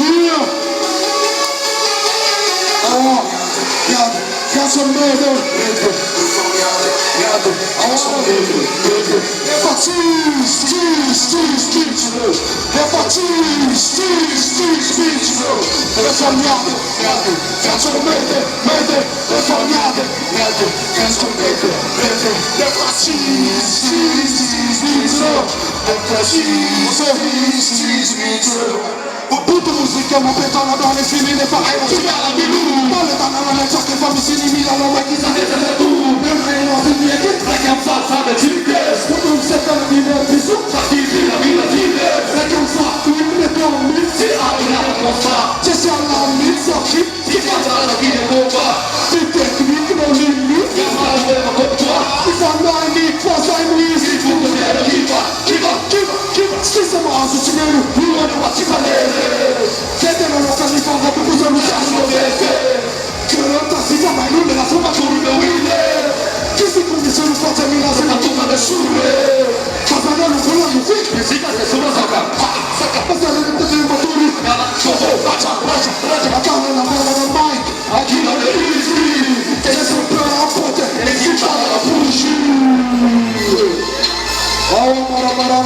Cheer! Regarde son murder! Regarde, é pra Puta musica, ma penso alla donna e si ne fai una cigala di lui. Volle da una manetta che fa mi si elimina, non è chissà che te tu. Per me non si niente, la canzata del G-Test. Quando un settore di nervi su, partiti la vita G-Test. La canzata, tu mi metti un mix, si apre la cosa. C'è sia la mix, chi ti fa la vita bomba. Ti tecniche non limmi, chiamare la colpa. Ti fanno anni, forza in lui, si fungo nella viva. Stessa mossa, ci viene un uomo, ma ci fa vedere. Siete non lo fanno fa, ma cosa non sanno vedere. Che non si fa mai nulla, la sua turno, Willy. Che si condiziona, faccia mi la sua turno, nessuno.